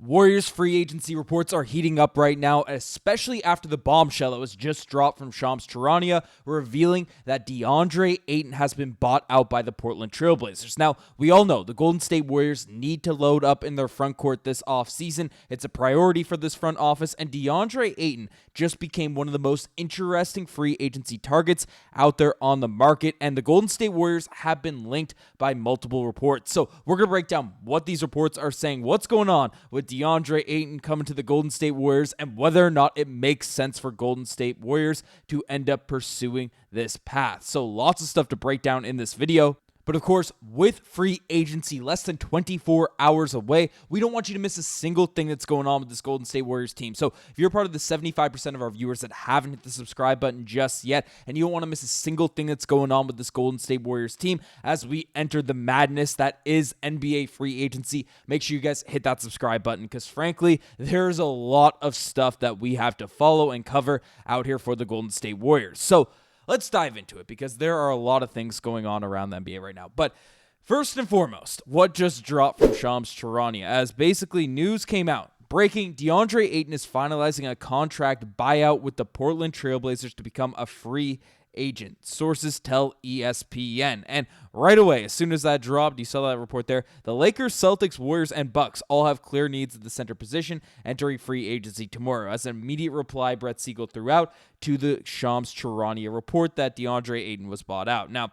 Warriors free agency reports are heating up right now, especially after the bombshell that was just dropped from Shams Charania revealing that DeAndre Ayton has been bought out by the Portland Trail Blazers. Now, we all know the Golden State Warriors need to load up in their front court this offseason. It's a priority for this front office, and DeAndre Ayton just became one of the most interesting free agency targets out there on the market, and the Golden State Warriors have been linked by multiple reports. So we're going to break down what these reports are saying, what's going on with DeAndre Ayton coming to the Golden State Warriors, and whether or not it makes sense for Golden State Warriors to end up pursuing this path. So lots of stuff to break down in this video. But of course, with free agency less than 24 hours away, we don't want you to miss a single thing that's going on with this Golden State Warriors team. So if you're part of the 75% of our viewers that haven't hit the subscribe button just yet, and you don't want to miss a single thing that's going on with this Golden State Warriors team as we enter the madness that is NBA free agency, make sure you guys hit that subscribe button, because frankly, there's a lot of stuff that we have to follow and cover out here for the Golden State Warriors. So let's dive into it, because there are a lot of things going on around the NBA right now. But first and foremost, what just dropped from Shams Charania, as basically news came out. Breaking, DeAndre Ayton is finalizing a contract buyout with the Portland Trail Blazers to become a free agent. Sources tell ESPN. And right away, as soon as that dropped, you saw that report there, the Lakers, Celtics, Warriors, and Bucks all have clear needs at the center position entering free agency tomorrow. As an immediate reply, Brett Siegel threw out to the Shams Charania report that DeAndre Ayton was bought out. Now,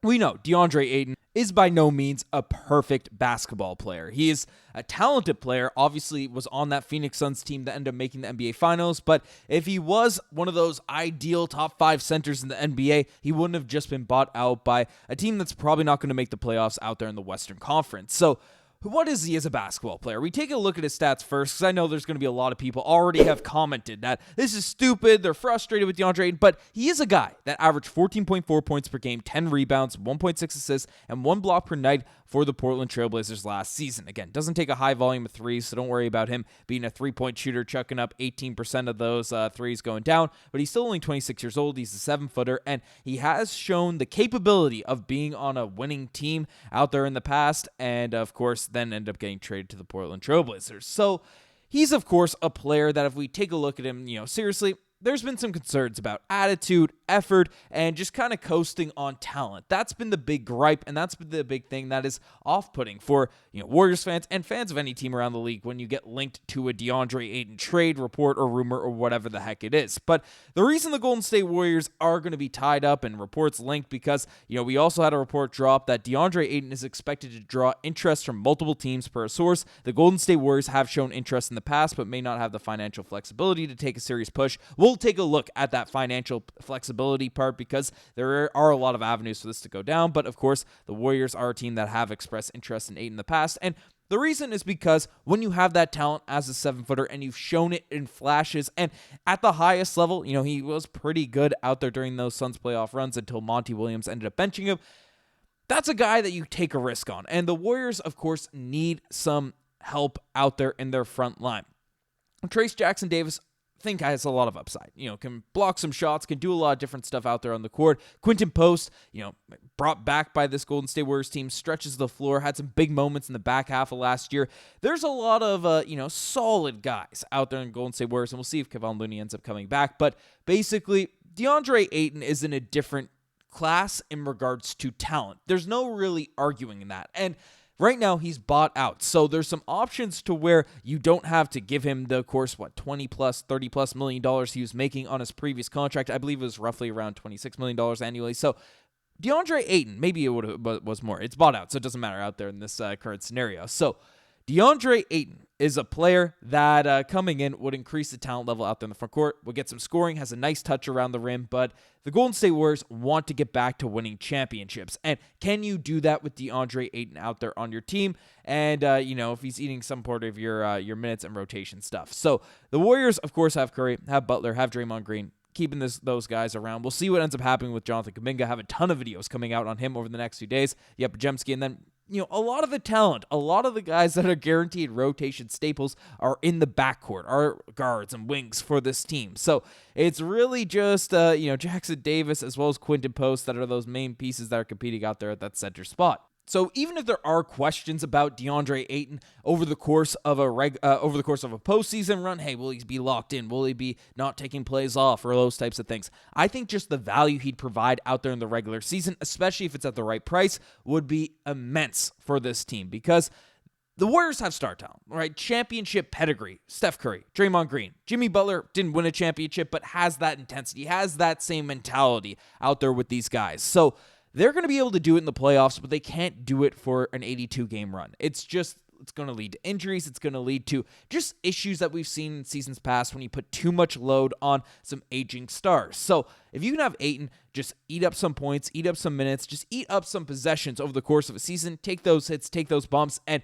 we know DeAndre Ayton is by no means a perfect basketball player. He is a talented player, obviously was on that Phoenix Suns team that ended up making the NBA Finals, but if he was one of those ideal top 5 centers in the NBA, he wouldn't have just been bought out by a team that's probably not going to make the playoffs out there in the Western Conference. So what is he as a basketball player? We take a look at his stats first, because I know there's going to be a lot of people already have commented that this is stupid, they're frustrated with DeAndre Ayton, but he is a guy that averaged 14.4 points per game, 10 rebounds, 1.6 assists, and 1 block per night for the Portland Trail Blazers last season. Again, doesn't take a high volume of threes, so don't worry about him being a three-point shooter, chucking up 18% of those threes going down, but he's still only 26 years old. He's a 7-footer, and he has shown the capability of being on a winning team out there in the past, and of course, then end up getting traded to the Portland Trail Blazers. So he's, of course, a player that if we take a look at him, seriously, there's been some concerns about attitude, effort, and just kind of coasting on talent. That's been the big gripe, and that's been the big thing that is off-putting for Warriors fans and fans of any team around the league when you get linked to a DeAndre Ayton trade report or rumor or whatever the heck it is. But the reason the Golden State Warriors are going to be tied up and reports linked, because we also had a report drop that DeAndre Ayton is expected to draw interest from multiple teams per a source. The Golden State Warriors have shown interest in the past, but may not have the financial flexibility to take a serious push. We'll take a look at that financial flexibility part, because there are a lot of avenues for this to go down. But of course, the Warriors are a team that have expressed interest in Ayton in the past, and the reason is because when you have that talent as a 7-footer and you've shown it in flashes, and at the highest level, he was pretty good out there during those Suns playoff runs until Monty Williams ended up benching him. That's a guy that you take a risk on, and the Warriors, of course, need some help out there in their front line. Trayce Jackson-Davis, think has a lot of upside. Can block some shots, can do a lot of different stuff out there on the court. Quinten Post, brought back by this Golden State Warriors team, stretches the floor, had some big moments in the back half of last year. There's a lot of, solid guys out there in Golden State Warriors, and we'll see if Kevon Looney ends up coming back. But basically, DeAndre Ayton is in a different class in regards to talent. There's no really arguing in that. And right now, he's bought out. So there's some options to where you don't have to give him the, of course, $20 plus, $30 plus million he was making on his previous contract. I believe it was roughly around $26 million annually. So DeAndre Ayton, maybe it was more. It's bought out, so it doesn't matter out there in this current scenario. So DeAndre Ayton is a player that coming in would increase the talent level out there in the front court, would get some scoring, has a nice touch around the rim, but the Golden State Warriors want to get back to winning championships. And can you do that with DeAndre Ayton out there on your team? And, if he's eating some part of your minutes and rotation stuff. So the Warriors, of course, have Curry, have Butler, have Draymond Green, keeping those guys around. We'll see what ends up happening with Jonathan Kuminga. Have a ton of videos coming out on him over the next few days. Yep, Podziemski, and then a lot of the talent, a lot of the guys that are guaranteed rotation staples are in the backcourt, are guards and wings for this team. So it's really just, Jackson-Davis as well as Quinten Post that are those main pieces that are competing out there at that center spot. So even if there are questions about DeAndre Ayton over the course of a postseason run, hey, will he be locked in? Will he be not taking plays off or those types of things? I think just the value he'd provide out there in the regular season, especially if it's at the right price, would be immense for this team because the Warriors have star talent, right? Championship pedigree. Steph Curry, Draymond Green. Jimmy Butler didn't win a championship, but has that intensity, has that same mentality out there with these guys. So they're going to be able to do it in the playoffs, but they can't do it for an 82-game run. It's going to lead to injuries. It's going to lead to just issues that we've seen in seasons past when you put too much load on some aging stars. So if you can have Ayton just eat up some points, eat up some minutes, just eat up some possessions over the course of a season, take those hits, take those bumps, and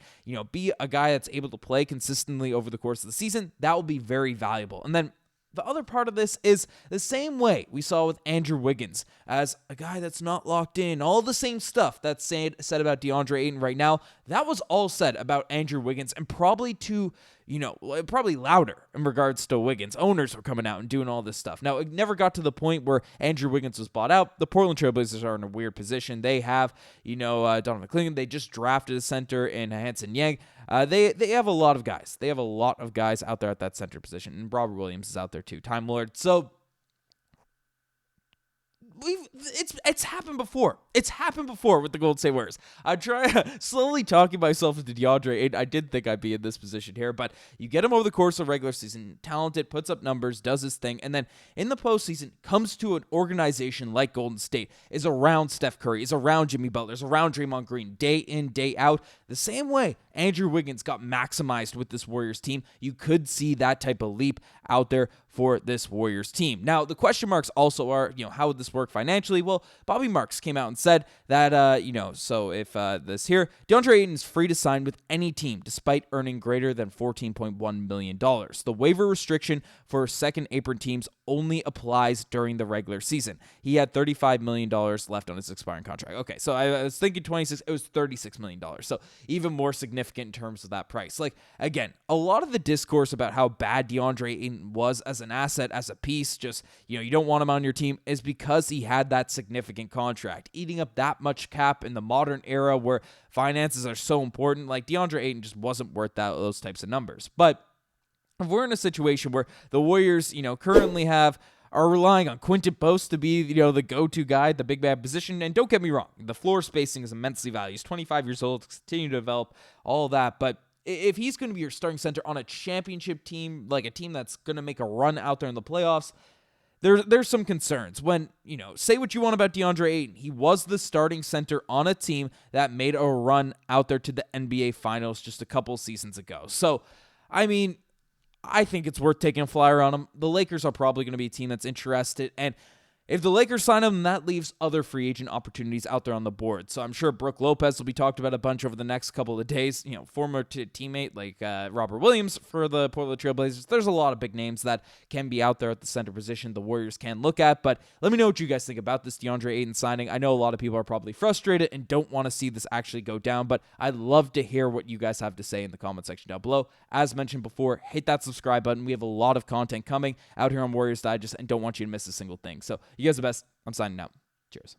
be a guy that's able to play consistently over the course of the season, that will be very valuable. And then the other part of this is the same way we saw with Andrew Wiggins as a guy that's not locked in. All the same stuff that's said about DeAndre Ayton right now, that was all said about Andrew Wiggins and probably probably louder in regards to Wiggins. Owners were coming out and doing all this stuff. Now, it never got to the point where Andrew Wiggins was bought out. The Portland Trailblazers are in a weird position. They have, Donovan Clingan. They just drafted a center in Hanson Yang. They have a lot of guys. They have a lot of guys out there at that center position. And Robert Williams is out there too. Time Lord. So it's happened before. It's happened before with the Golden State Warriors. I try slowly talking myself into DeAndre Ayton. I did think I'd be in this position here, but you get him over the course of regular season, talented, puts up numbers, does his thing, and then in the postseason comes to an organization like Golden State, is around Steph Curry, is around Jimmy Butler, is around Draymond Green, day in, day out. The same way Andrew Wiggins got maximized with this Warriors team, you could see that type of leap out there for this Warriors team. Now, the question marks also are, how would this work financially? Well, Bobby Marks came out and said that, so if DeAndre Ayton is free to sign with any team despite earning greater than $14.1 million. The waiver restriction for second apron teams only applies during the regular season. He had $35 million left on his expiring contract. Okay, so I was thinking 26, it was $36 million. So even more significant in terms of that price. Like, again, a lot of the discourse about how bad DeAndre Ayton was as an asset, as a piece, just, you don't want him on your team, is because he had that significant contract. Eating up that much cap in the modern era where finances are so important, like DeAndre Ayton just wasn't worth those types of numbers. But if we're in a situation where the Warriors, currently are relying on Quinten Post to be, the go-to guy at the big man position, and don't get me wrong, the floor spacing is immensely valuable. He's 25 years old, continue to develop all of that, but if he's going to be your starting center on a championship team, like a team that's going to make a run out there in the playoffs, there's some concerns. When, say what you want about DeAndre Ayton, he was the starting center on a team that made a run out there to the NBA Finals just a couple seasons ago. So, I think it's worth taking a flyer on him. The Lakers are probably going to be a team that's interested, and if the Lakers sign him, that leaves other free agent opportunities out there on the board. So I'm sure Brook Lopez will be talked about a bunch over the next couple of days. Former teammate like Robert Williams for the Portland Trailblazers. There's a lot of big names that can be out there at the center position the Warriors can look at. But let me know what you guys think about this DeAndre Ayton signing. I know a lot of people are probably frustrated and don't want to see this actually go down, but I'd love to hear what you guys have to say in the comment section down below. As mentioned before, hit that subscribe button. We have a lot of content coming out here on Warriors Digest and don't want you to miss a single thing. So you guys are the best. I'm signing out. Cheers.